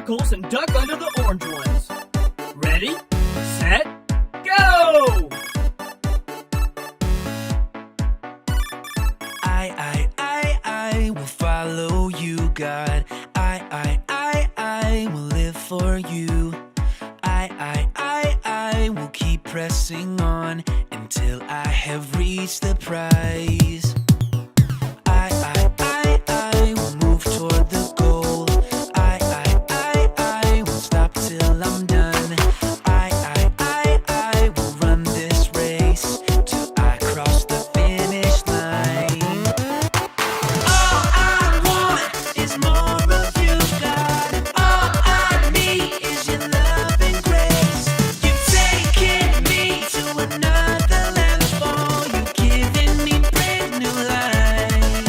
tentacles and duck under the orange ones. Ready, set, go! I will follow you, God. I will live for you. I will keep pressing on until I have reached the prize. I will move toward the goal. I won't stop till I'm done. I will run this race till I cross the finish line. All I want is more of you, God. All I need is your love and grace. You've taken me to another level. You've given me brand new life.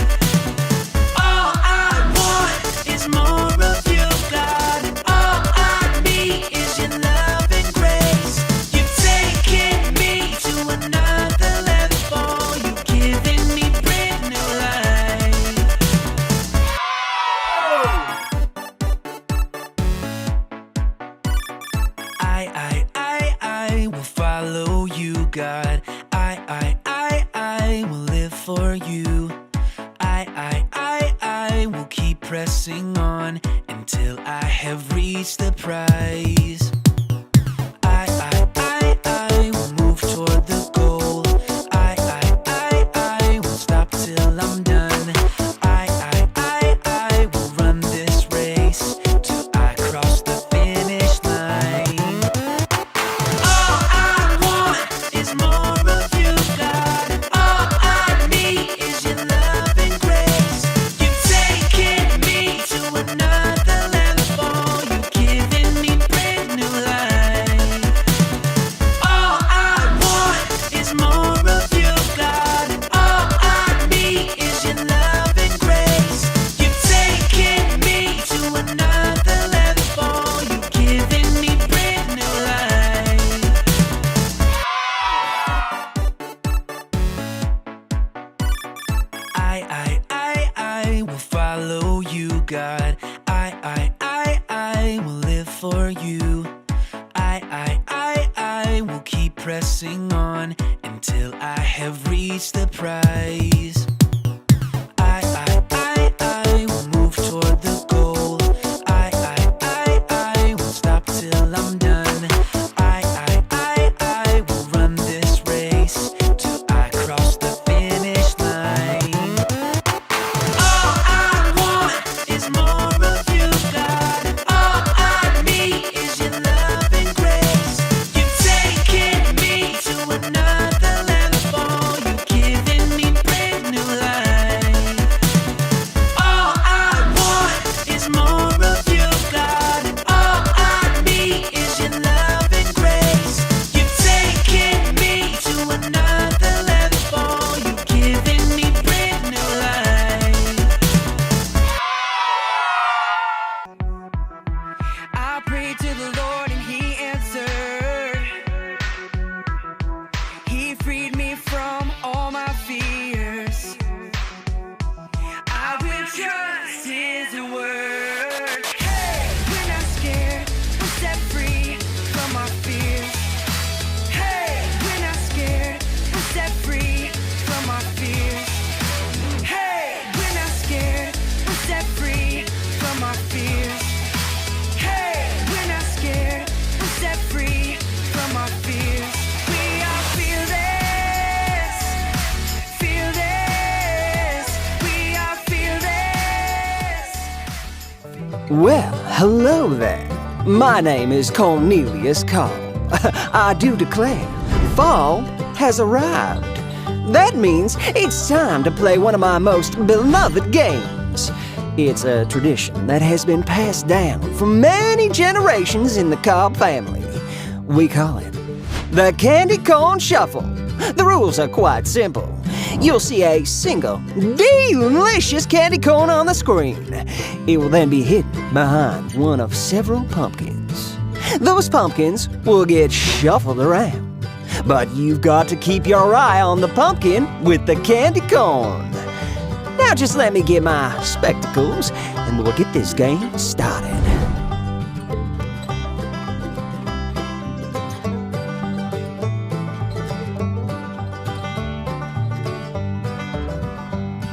All I want is more of you, God. All I need is your love and grace. You've taken me to another level. You've given me brand new life. I will follow you, God. I will live for you. I will keep pressing on until I have reached the prize. I will move toward the goal. I won't stop till I'm done. I will run this race till I cross the finish line. All I want is more of you, God. All I need is your love and grace. You've taken me to another level. You've given me brand new life. All I want is more of you, God. All I need is your love and grace. You've taken me to another level. You've given me brand new life. I will follow you, God. I will live for you. I will keep pressing on until I have reached the prize. I will move toward the goal. I won't stop till I'm done. I will run this race till I cross the finish line. All I want is more of you, God. All I need is your love and grace. You've taken me to another level. You've given me brand new life. All I want is more of you, God. All I need is your love and grace. You've taken me to another level. You've given me brand new life. I prayed to the Lord and He answered. He freed me from all my fears. I will trust His word. Hey, we're not scared. We're set free from our fears. Hey, we're not scared. We're set free from our fears. Hey, we're not scared. We're set free from our fears. Hey, we're not scared. We're set free from our fears. We are fearless. Fearless. We are fearless. Well, hello there. My name is Cornelius Carl. I do declare, fall has arrived. That means it's time to play one of my most beloved games. It's a tradition that has been passed down for many generations in the Cobb family. We call it the Candy Corn Shuffle. The rules are quite simple. You'll see a single delicious candy corn on the screen. It will then be hidden behind one of several pumpkins. Those pumpkins will get shuffled around. But you've got to keep your eye on the pumpkin with the candy corn. Now just let me get my spectacles and we'll get this game started.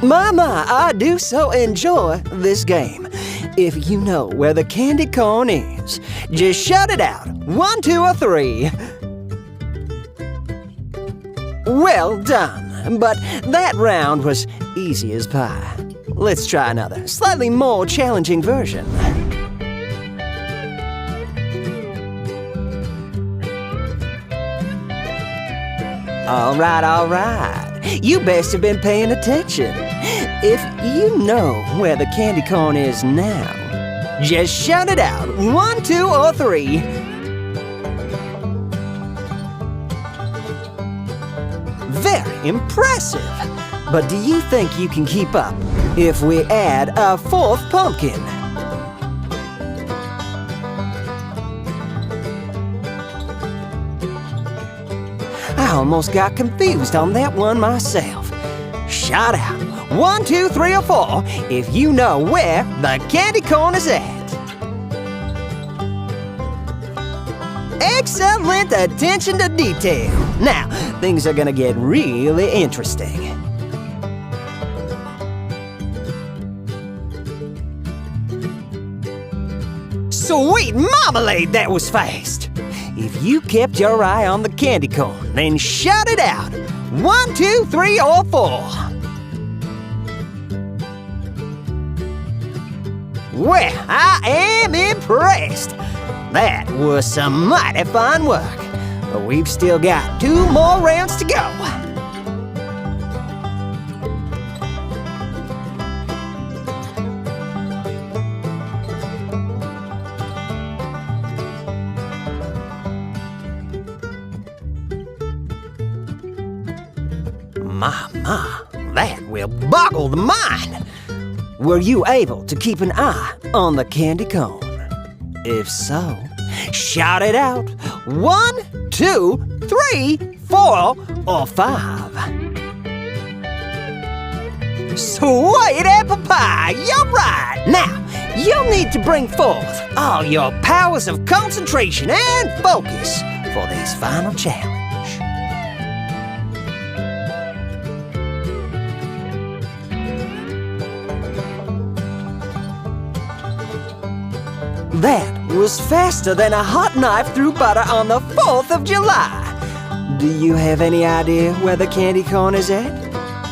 My, I do so enjoy this game. If you know where the candy corn is, just shout it out. 1, 2, or 3. Well done, but that round was easy as pie. Let's try another, slightly more challenging version. All right. You best have been paying attention. If you know where the candy corn is now, just shout it out. 1, 2, or 3. Very impressive. But do you think you can keep up if we add a 4th pumpkin? I almost got confused on that one myself. Shout out 1, 2, 3, or 4 if you know where the candy corn is at. Excellent attention to detail. Now, things are gonna get really interesting. Sweet marmalade, that was fast. If you kept your eye on the candy corn, then shout it out. 1, 2, 3, or 4. Well, I am impressed. That was some mighty fine work. But we've still got 2 more rounds to go. My, that will boggle the mind. Were you able to keep an eye on the candy cone? If so, shout it out. 1, 2, 3, 4, or 5. Sweet apple pie, you're right. Now, you'll need to bring forth all your powers of concentration and focus for this final challenge. That was faster than a hot knife through butter on the 4th of July. Do you have any idea where the candy corn is at?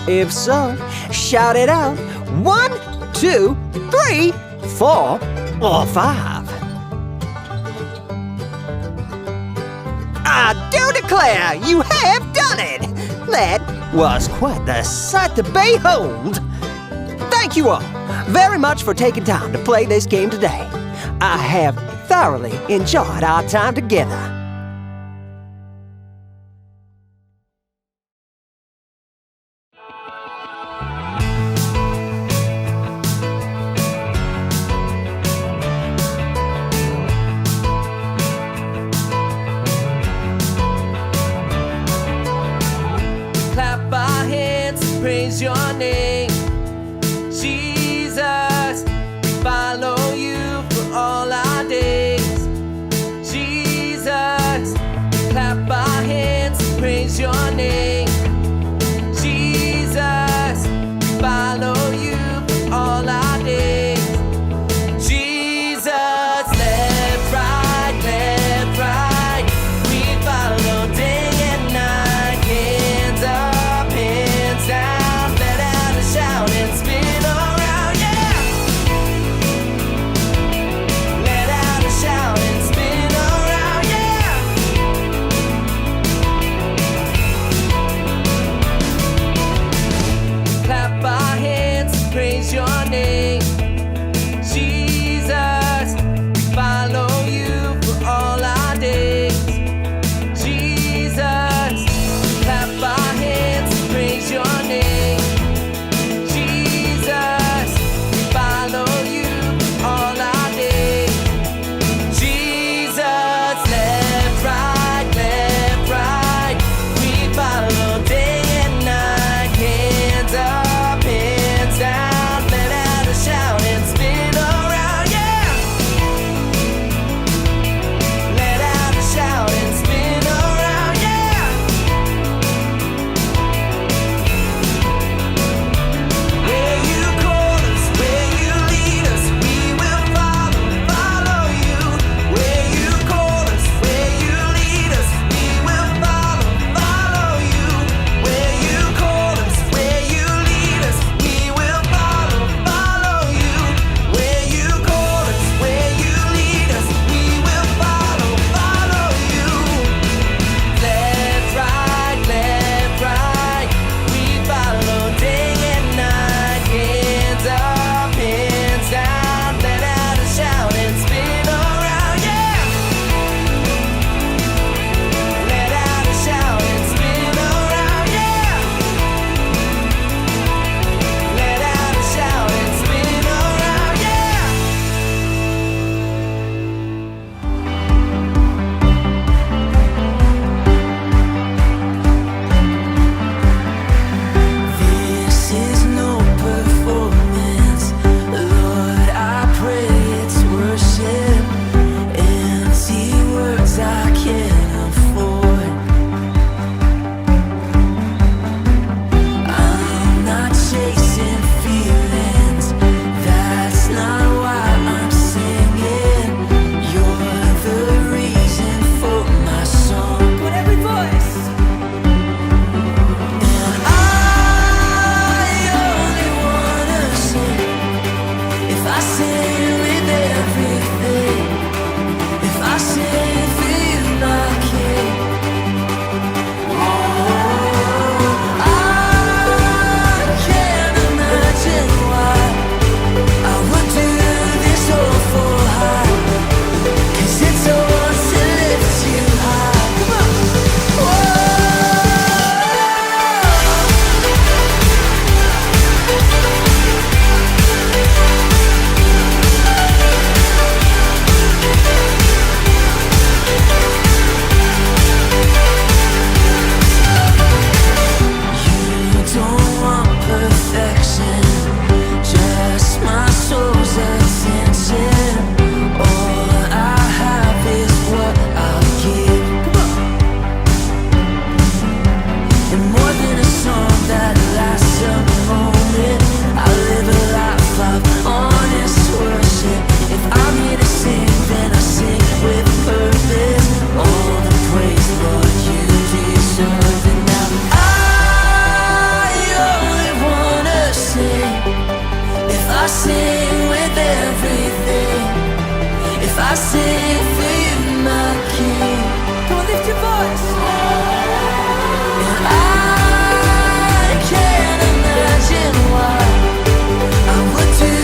If so, shout it out. 1, 2, 3, 4, or 5. I do declare you have done it! That was quite the sight to behold. Thank you all very much for taking time to play this game today. I have thoroughly enjoyed our time together. Clap our hands and praise your name, Jesus. We follow you for all our days, Jesus. sing with everything, if I sing for you, my king, I can't imagine why I would do this all for high, 'cause it's all to lift you high. Come on! Don't want perfection, just my soul's attention. All I have is what I'll give. And more than a song that lasts a moment, I live a life of honest worship. If I'm here to sing, then I sing with purpose. All the praise, Lord, you deserve it now. If I sing with everything, if I sing for you, my king, come on, lift your voice. And I can't imagine why I would do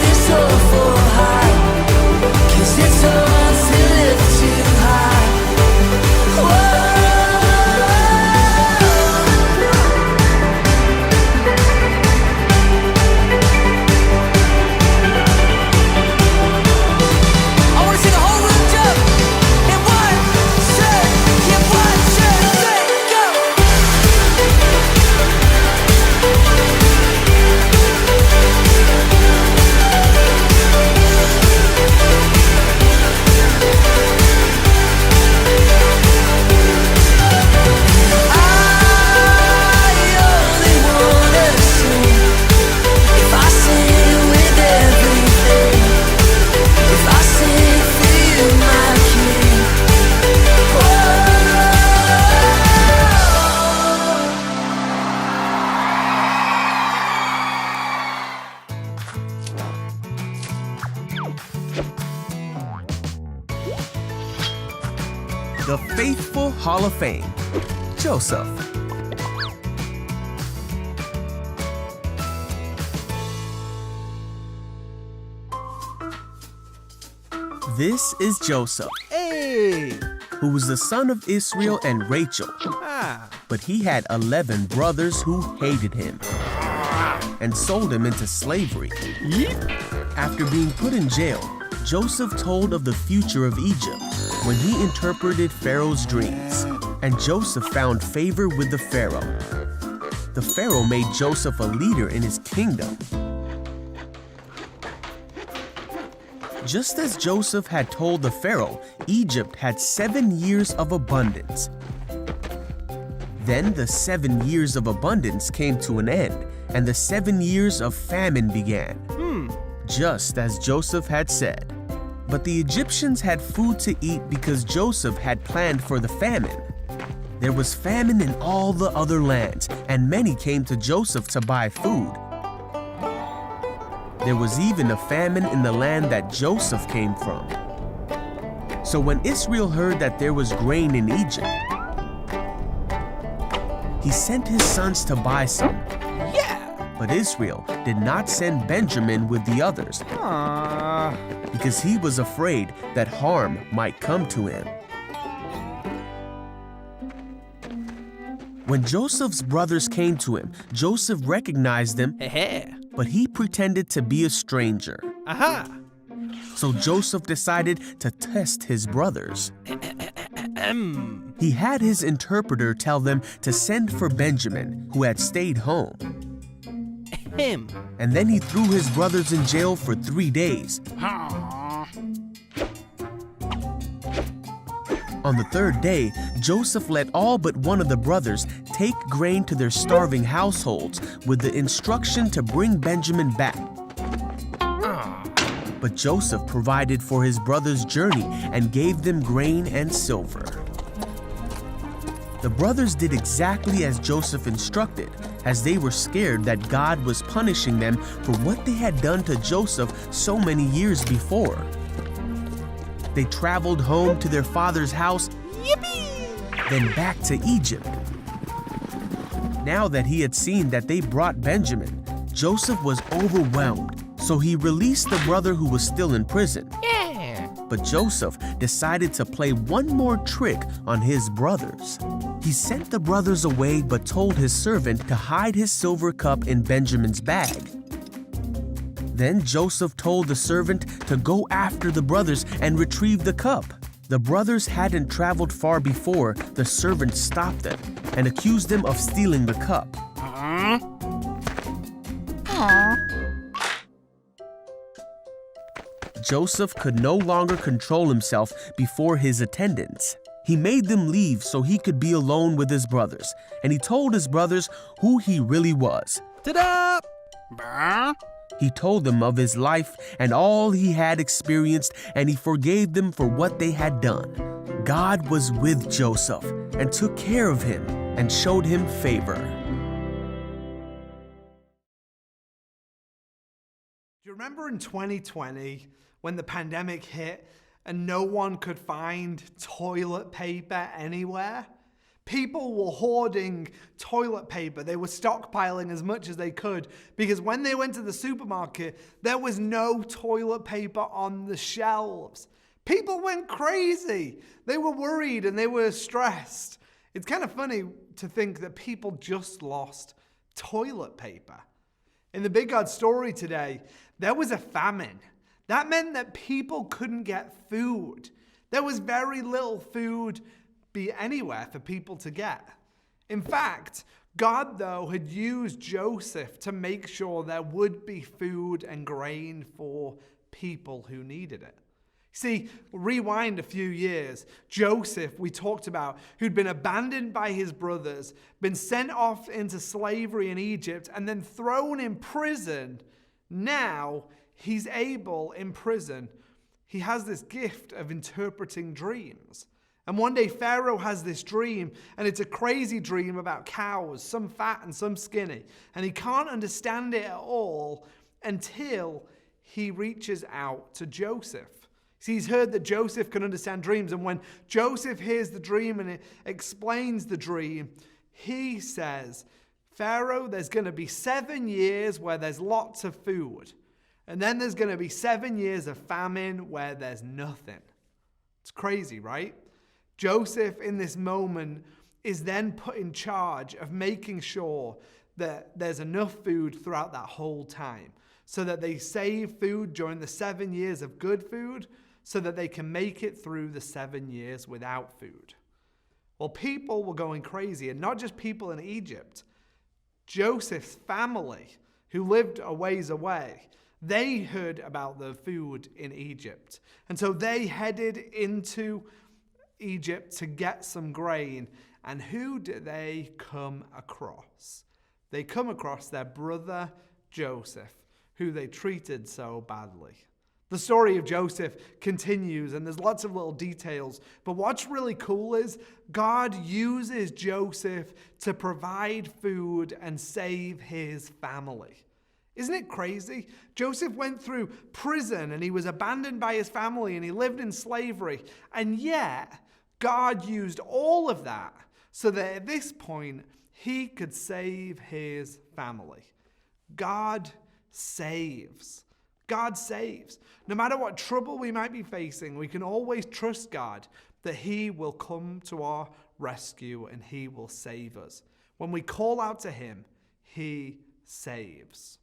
this all for high, 'cause it's all to lift you high. Whoa. The Faithful Hall of Fame, Joseph. This is Joseph, who was the son of Israel and Rachel. But he had 11 brothers who hated him and sold him into slavery. After being put in jail, Joseph told of the future of Egypt when he interpreted Pharaoh's dreams, and Joseph found favor with the Pharaoh. The Pharaoh made Joseph a leader in his kingdom. Just as Joseph had told the Pharaoh, Egypt had 7 years of abundance. Then the 7 years of abundance came to an end, and the 7 years of famine began, just as Joseph had said. But the Egyptians had food to eat because Joseph had planned for the famine. There was famine in all the other lands, and many came to Joseph to buy food. There was even a famine in the land that Joseph came from. So when Israel heard that there was grain in Egypt, he sent his sons to buy some. But Israel did not send Benjamin with the others because he was afraid that harm might come to him. When Joseph's brothers came to him, Joseph recognized them, but he pretended to be a stranger. So Joseph decided to test his brothers. He had his interpreter tell them to send for Benjamin, who had stayed home. And then he threw his brothers in jail for 3 days. On the 3rd day, Joseph let all but one of the brothers take grain to their starving households with the instruction to bring Benjamin back. But Joseph provided for his brothers' journey and gave them grain and silver. The brothers did exactly as Joseph instructed, as they were scared that God was punishing them for what they had done to Joseph so many years before. They traveled home to their father's house, then back to Egypt. Now that he had seen that they brought Benjamin, Joseph was overwhelmed, so he released the brother who was still in prison. But Joseph decided to play one more trick on his brothers. He sent the brothers away but told his servant to hide his silver cup in Benjamin's bag. Then Joseph told the servant to go after the brothers and retrieve the cup. The brothers hadn't traveled far before the servant stopped them and accused them of stealing the cup. Joseph could no longer control himself before his attendants. He made them leave so he could be alone with his brothers, and he told his brothers who he really was. Ta-da! He told them of his life and all he had experienced, and he forgave them for what they had done. God was with Joseph and took care of him and showed him favor. Do you remember in 2020 when the pandemic hit and no one could find toilet paper anywhere? People were hoarding toilet paper. They were stockpiling as much as they could because when they went to the supermarket, there was no toilet paper on the shelves. People went crazy. They were worried and they were stressed. It's kind of funny to think that people just lost toilet paper. In the Big God story today, there was a famine. That meant that people couldn't get food. There was very little food be anywhere for people to get. In fact, God, though, had used Joseph to make sure there would be food and grain for people who needed it. See, rewind a few years, Joseph, we talked about, who'd been abandoned by his brothers, been sent off into slavery in Egypt, and then thrown in prison. Now, he's able in prison. He has this gift of interpreting dreams. And one day Pharaoh has this dream, and it's a crazy dream about cows, some fat and some skinny. And he can't understand it at all until he reaches out to Joseph. See, he's heard that Joseph can understand dreams, and when Joseph hears the dream and it explains the dream, he says, Pharaoh, there's going to be 7 years where there's lots of food. And then there's going to be 7 years of famine where there's nothing. It's crazy, right? Joseph, in this moment, is then put in charge of making sure that there's enough food throughout that whole time, so that they save food during the 7 years of good food, so that they can make it through the 7 years without food. Well, people were going crazy, and not just people in Egypt. Joseph's family, who lived a ways away, they heard about the food in Egypt. And so they headed into Egypt to get some grain. And who did they come across? They come across their brother Joseph, who they treated so badly. The story of Joseph continues, and there's lots of little details. But what's really cool is God uses Joseph to provide food and save his family. Isn't it crazy? Joseph went through prison and he was abandoned by his family and he lived in slavery. And yet, God used all of that so that at this point, he could save his family. God saves. God saves. No matter what trouble we might be facing, we can always trust God that he will come to our rescue and he will save us. When we call out to him, he saves.